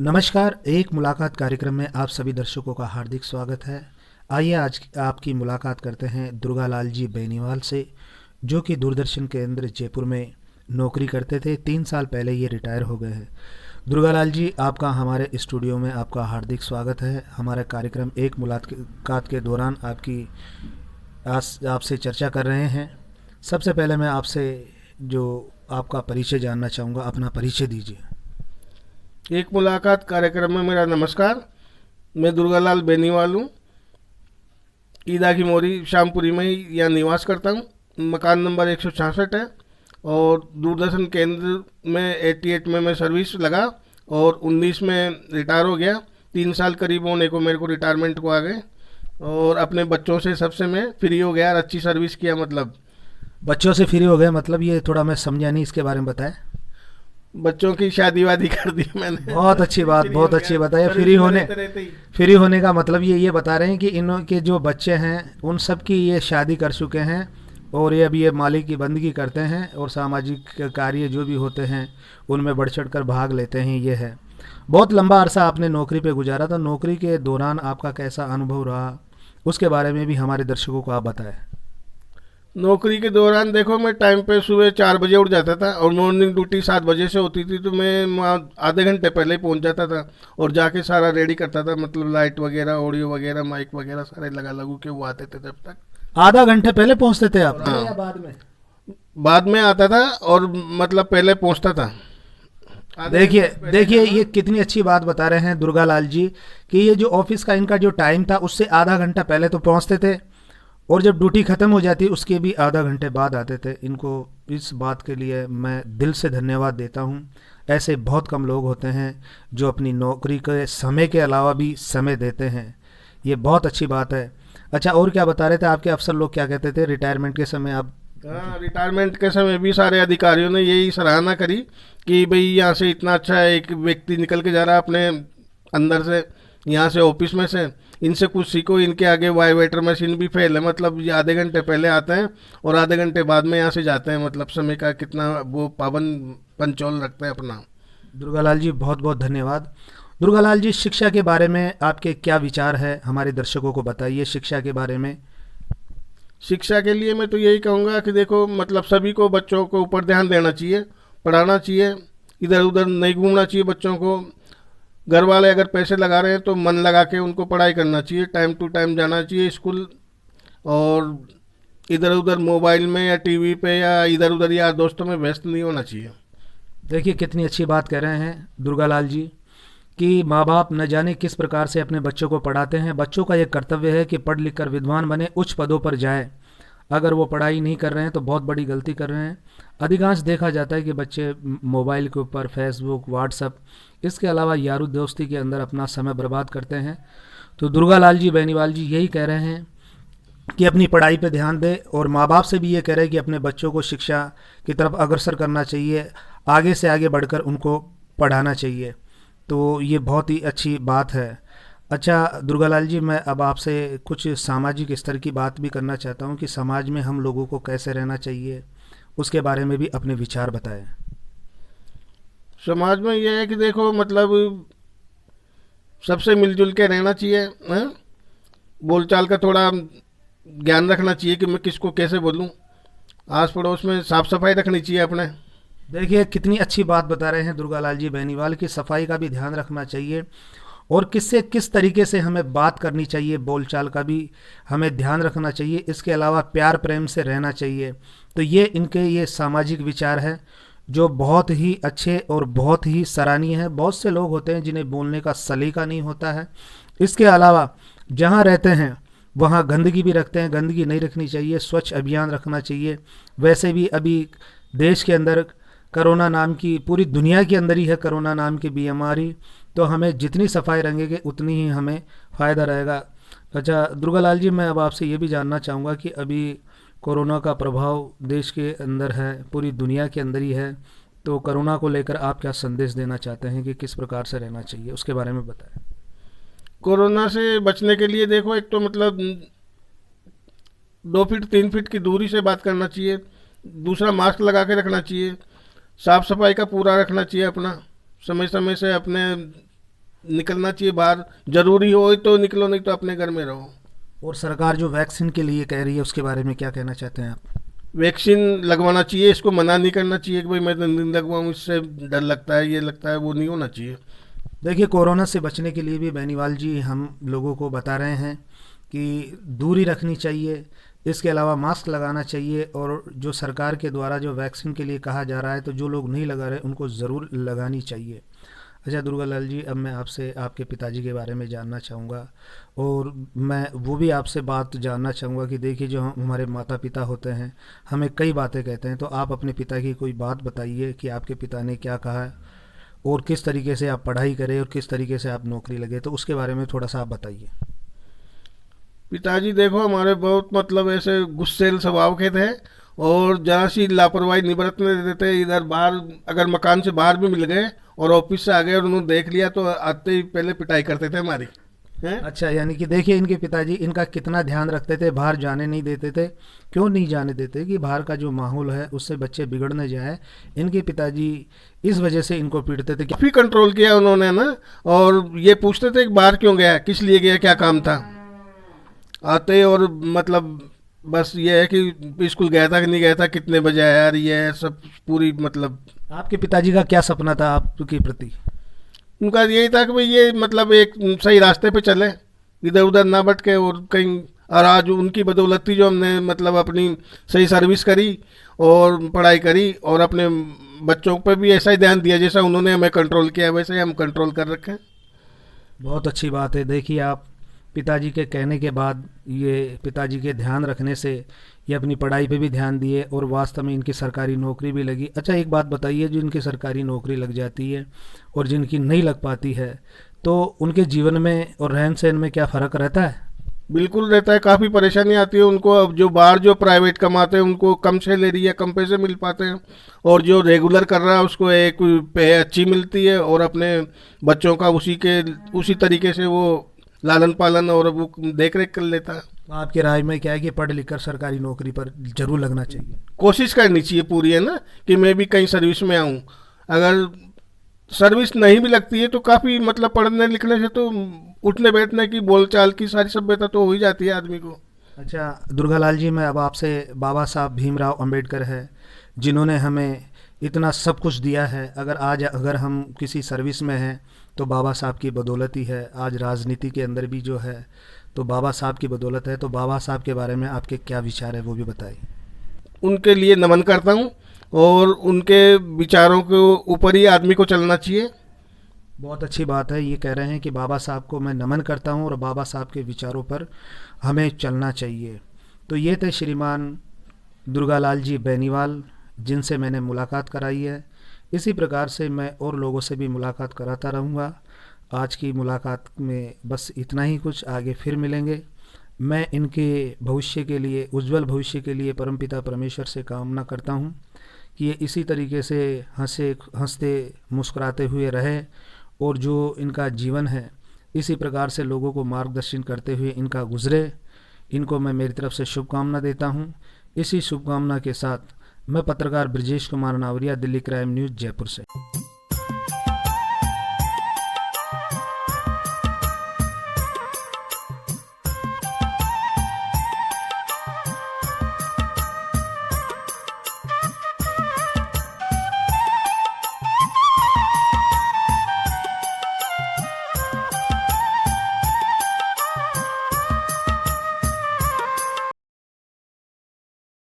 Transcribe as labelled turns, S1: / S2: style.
S1: नमस्कार, एक मुलाकात कार्यक्रम में आप सभी दर्शकों का हार्दिक स्वागत है। आइए आज आपकी मुलाकात करते हैं दुर्गालाल जी बेनीवाल से, जो कि दूरदर्शन केंद्र जयपुर में नौकरी करते थे। 3 साल पहले ये रिटायर हो गए हैं। दुर्गालाल जी, आपका हमारे स्टूडियो में आपका हार्दिक स्वागत है। हमारा कार्यक्रम एक मुलाकात के दौरान आपसे चर्चा कर रहे हैं। सबसे पहले मैं आपसे जो आपका परिचय जानना चाहूँगा, अपना परिचय दीजिए।
S2: एक मुलाकात कार्यक्रम में मेरा नमस्कार। मैं दुर्गालाल बेनीवाल हूँ। ईदा की मोरी श्यामपुरी में ही यहाँ निवास करता हूँ। मकान नंबर 166 है और दूरदर्शन केंद्र में 88 में मैं सर्विस लगा और 19 में रिटायर हो गया। 3 साल करीब होने को मेरे को रिटायरमेंट को आ गए और अपने बच्चों से सबसे मैं फ्री हो गया और अच्छी सर्विस किया। मतलब
S1: बच्चों से फ्री हो गए मतलब ये थोड़ा मैं समझा नहीं, इसके बारे में बताएं।
S2: बच्चों की शादी वादी कर दी मैंने।
S1: बहुत अच्छी बात,
S2: फ्री
S1: बहुत
S2: हो
S1: अच्छी
S2: गया,
S1: बताइए।
S2: सर्विस में रहते ही।
S1: फ्री होने का मतलब ये बता रहे हैं कि इनके जो बच्चे हैं उन सब की ये शादी कर चुके हैं और ये अभी ये मालिक की बंदगी करते हैं और सामाजिक कार्य जो भी होते हैं उनमें बढ़ चढ़ कर भाग लेते हैं। ये है। बहुत लंबा अरसा आपने नौकरी पे गुजारा था। नौकरी के दौरान आपका कैसा अनुभव रहा, उसके बारे में भी हमारे दर्शकों को आप बताएं।
S2: नौकरी के दौरान देखो, मैं टाइम पे सुबह 4 बजे उठ जाता था और मॉर्निंग ड्यूटी 7 बजे से होती थी, तो मैं वहाँ आधे घंटे पहले ही पहुँच जाता था और जाके सारा रेडी करता था। मतलब लाइट वगैरह, ऑडियो वगैरह, माइक वगैरह सारे लगा लगू के वो आते थे जब तक।
S1: आधा घंटे पहले पहुंचते थे आप?
S2: हाँ,
S1: या बाद में?
S2: बाद में आता था और मतलब पहले पहुँचता था।
S1: देखिए देखिए, ये कितनी अच्छी बात बता रहे हैं दुर्गालाल जी कि ये जो ऑफिस का इनका जो टाइम था उससे आधा घंटा पहले तो पहुंचते थे और जब ड्यूटी ख़त्म हो जाती उसके भी आधा घंटे बाद आते थे। इनको इस बात के लिए मैं दिल से धन्यवाद देता हूँ। ऐसे बहुत कम लोग होते हैं जो अपनी नौकरी के समय के अलावा भी समय देते हैं। ये बहुत अच्छी बात है। अच्छा, और क्या बता रहे थे? आपके अफसर लोग क्या कहते थे रिटायरमेंट के समय? आप
S2: हाँ, रिटायरमेंट के समय भी सारे अधिकारियों ने यही सराहना करी कि भाई यहाँ से इतना अच्छा एक व्यक्ति निकल के जा रहा है अपने अंदर से, यहाँ से ऑफिस में से, इनसे कुछ सीखो। इनके आगे वाइब्रेटर मशीन भी फेल है। मतलब ये आधे घंटे पहले आते हैं और आधे घंटे बाद में यहाँ से जाते हैं। मतलब समय का कितना वो पाबंद पंचोल रखते हैं अपना।
S1: दुर्गालाल जी, बहुत बहुत धन्यवाद। दुर्गालाल जी, शिक्षा के बारे में आपके क्या विचार है, हमारे दर्शकों को बताइए शिक्षा के बारे में।
S2: शिक्षा के लिए मैं तो यही कहूँगा कि देखो, मतलब सभी को बच्चों को ऊपर ध्यान देना चाहिए, पढ़ाना चाहिए, इधर उधर नहीं घूमना चाहिए बच्चों को। घर वाले अगर पैसे लगा रहे हैं तो मन लगा के उनको पढ़ाई करना चाहिए, टाइम टू टाइम जाना चाहिए स्कूल, और इधर उधर मोबाइल में या टीवी पे या इधर उधर यार दोस्तों में व्यस्त नहीं होना चाहिए।
S1: देखिए कितनी अच्छी बात कह रहे हैं दुर्गालाल जी कि माँ बाप न जाने किस प्रकार से अपने बच्चों को पढ़ाते हैं। बच्चों का ये कर्तव्य है कि पढ़ लिख कर विद्वान बने, उच्च पदों पर जाए। अगर वो पढ़ाई नहीं कर रहे हैं तो बहुत बड़ी गलती कर रहे हैं। अधिकांश देखा जाता है कि बच्चे मोबाइल के ऊपर फेसबुक, व्हाट्सअप, इसके अलावा यारो दोस्ती के अंदर अपना समय बर्बाद करते हैं। तो दुर्गालाल जी बेनीवाल जी यही कह रहे हैं कि अपनी पढ़ाई पे ध्यान दें और माँ बाप से भी ये कह रहे हैं कि अपने बच्चों को शिक्षा की तरफ अग्रसर करना चाहिए, आगे से आगे बढ़कर उनको पढ़ाना चाहिए। तो ये बहुत ही अच्छी बात है। अच्छा दुर्गालाल जी, मैं अब आपसे कुछ सामाजिक स्तर की बात भी करना चाहता हूँ कि समाज में हम लोगों को कैसे रहना चाहिए, उसके बारे में भी अपने विचार बताएं।
S2: समाज में यह है कि देखो, मतलब सबसे मिलजुल के रहना चाहिए, हैं? बोलचाल का थोड़ा ज्ञान रखना चाहिए कि मैं किसको कैसे बोलूं। आस पड़ोस में साफ सफाई रखनी चाहिए अपने।
S1: देखिए कितनी अच्छी बात बता रहे हैं दुर्गालाल जी बेनीवाल की सफाई का भी ध्यान रखना चाहिए और किससे किस तरीके से हमें बात करनी चाहिए, बोलचाल का भी हमें ध्यान रखना चाहिए। इसके अलावा प्यार प्रेम से रहना चाहिए। तो ये इनके ये सामाजिक विचार है जो बहुत ही अच्छे और बहुत ही सराहनीय है। बहुत से लोग होते हैं जिन्हें बोलने का सलीका नहीं होता है। इसके अलावा जहाँ रहते हैं वहाँ गंदगी भी रखते हैं, गंदगी नहीं रखनी चाहिए, स्वच्छ अभियान रखना चाहिए। वैसे भी अभी देश के अंदर कोरोना नाम की, पूरी दुनिया के अंदर ही है कोरोना नाम की बीमारी, तो हमें जितनी सफाई रखेंगे उतनी ही हमें फ़ायदा रहेगा। अच्छा दुर्गालाल जी, मैं अब आपसे ये भी जानना चाहूँगा कि अभी कोरोना का प्रभाव देश के अंदर है, पूरी दुनिया के अंदर ही है, तो कोरोना को लेकर आप क्या संदेश देना चाहते हैं कि किस प्रकार से रहना चाहिए, उसके बारे में बताएं।
S2: कोरोना से बचने के लिए देखो, एक तो मतलब 2 फीट 3 फीट की दूरी से बात करना चाहिए। दूसरा, मास्क लगा के रखना चाहिए। साफ सफाई का पूरा रखना चाहिए अपना, समय समय से अपने निकलना चाहिए बाहर, जरूरी हो तो निकलो, नहीं तो अपने घर में रहो।
S1: और सरकार जो वैक्सीन के लिए कह रही है उसके बारे में क्या कहना चाहते हैं आप?
S2: वैक्सीन लगवाना चाहिए, इसको मना नहीं करना चाहिए कि भाई मैं तो नहीं लगवाऊँ, इससे डर लगता है, ये लगता है, वो नहीं होना चाहिए।
S1: देखिए, कोरोना से बचने के लिए भी बेनीवाल जी हम लोगों को बता रहे हैं कि दूरी रखनी चाहिए, इसके अलावा मास्क लगाना चाहिए, और जो सरकार के द्वारा जो वैक्सीन के लिए कहा जा रहा है तो जो लोग नहीं लगा रहे उनको ज़रूर लगानी चाहिए। अच्छा दुर्गालाल जी, अब मैं आपसे आपके पिताजी के बारे में जानना चाहूँगा, और मैं वो भी आपसे बात जानना चाहूँगा कि देखिए, जो हमारे माता पिता होते हैं हमें कई बातें कहते हैं, तो आप अपने पिता की कोई बात बताइए कि आपके पिता ने क्या कहा है और किस तरीके से आप पढ़ाई करें और किस तरीके से आप नौकरी लगे, तो उसके बारे में थोड़ा सा आप बताइए।
S2: पिताजी देखो हमारे बहुत मतलब ऐसे गुस्सैल स्वभाव के थे, और जरा सी लापरवाही नहीं बरतने देते थे। इधर बाहर अगर मकान से बाहर भी मिल गए और ऑफिस से आ गए और उन्होंने देख लिया तो आते ही पहले पिटाई करते थे हमारी, हैं।
S1: अच्छा, यानी कि देखिए इनके पिताजी इनका कितना ध्यान रखते थे, बाहर जाने नहीं देते थे। क्यों नहीं जाने देते? कि बाहर का जो माहौल है उससे बच्चे बिगड़ न जाए, इनके पिताजी इस वजह से इनको पीटते थे कि
S2: काफी कंट्रोल किया उन्होंने ना, और ये पूछते थे कि बाहर क्यों गया, किस लिए गया, क्या काम था। आते और मतलब बस ये है कि स्कूल गया था कि नहीं गया था, कितने बजे आया, यार ये है सब पूरी मतलब।
S1: आपके पिताजी का क्या सपना था आपके प्रति?
S2: उनका यही था कि भाई ये मतलब एक सही रास्ते पे चले, इधर उधर ना भटके, और कहीं। और आज उनकी बदौलत थी जो हमने मतलब अपनी सही सर्विस करी और पढ़ाई करी, और अपने बच्चों पे भी ऐसा ही ध्यान दिया जैसा उन्होंने हमें कंट्रोल किया, वैसे ही हम कंट्रोल कर रखे हैं।
S1: बहुत अच्छी बात है। देखिए, आप पिताजी के कहने के बाद, ये पिताजी के ध्यान रखने से ये अपनी पढ़ाई पे भी ध्यान दिए और वास्तव में इनकी सरकारी नौकरी भी लगी। अच्छा, एक बात बताइए, जो इनकी सरकारी नौकरी लग जाती है और जिनकी नहीं लग पाती है, तो उनके जीवन में और रहन सहन में क्या फ़र्क रहता है?
S2: बिल्कुल रहता है, काफ़ी परेशानी आती है उनको। अब जो बाहर जो प्राइवेट कमाते हैं उनको कम सैलरी या कम पैसे मिल पाते हैं, और जो रेगुलर कर रहा है उसको एक पे अच्छी मिलती है, और अपने बच्चों का उसी तरीके से वो लालन पालन और वो देख रेख कर लेता है।
S1: तो आपकी राय में क्या है कि पढ़ लिख कर सरकारी नौकरी पर जरूर लगना चाहिए?
S2: कोशिश करनी चाहिए पूरी, है ना, कि मैं भी कहीं सर्विस में आऊँ। अगर सर्विस नहीं भी लगती है तो काफ़ी मतलब पढ़ने लिखने से तो उठने बैठने की, बोलचाल की सारी सभ्यता तो हो ही जाती है आदमी को।
S1: अच्छा दुर्गालाल जी, मैं अब आपसे, बाबा साहब भीमराव अंबेडकर है जिन्होंने हमें इतना सब कुछ दिया है, अगर हम किसी सर्विस में हैं तो बाबा साहब की बदौलत ही है। आज राजनीति के अंदर भी जो है तो बाबा साहब की बदौलत है। तो बाबा साहब के बारे में आपके क्या विचार है वो भी बताइए।
S2: उनके लिए नमन करता हूँ, और उनके विचारों के ऊपर ही आदमी को चलना चाहिए।
S1: बहुत अच्छी बात है, ये कह रहे हैं कि बाबा साहब को मैं नमन करता हूँ और बाबा साहब के विचारों पर हमें चलना चाहिए। तो ये थे श्रीमान दुर्गालाल जी बेनीवाल, जिनसे मैंने मुलाकात कराई है। इसी प्रकार से मैं और लोगों से भी मुलाकात कराता रहूँगा। आज की मुलाकात में बस इतना ही कुछ, आगे फिर मिलेंगे। मैं इनके भविष्य के लिए, उज्जवल भविष्य के लिए परमपिता परमेश्वर से कामना करता हूँ कि ये इसी तरीके से हंसते मुस्कुराते हुए रहे, और जो इनका जीवन है इसी प्रकार से लोगों को मार्गदर्शन करते हुए इनका गुजरे। इनको मैं मेरी तरफ से शुभकामना देता हूँ। इसी शुभकामना के साथ मैं पत्रकार ब्रजेश कुमार नावरिया, दिल्ली क्राइम न्यूज़, जयपुर से।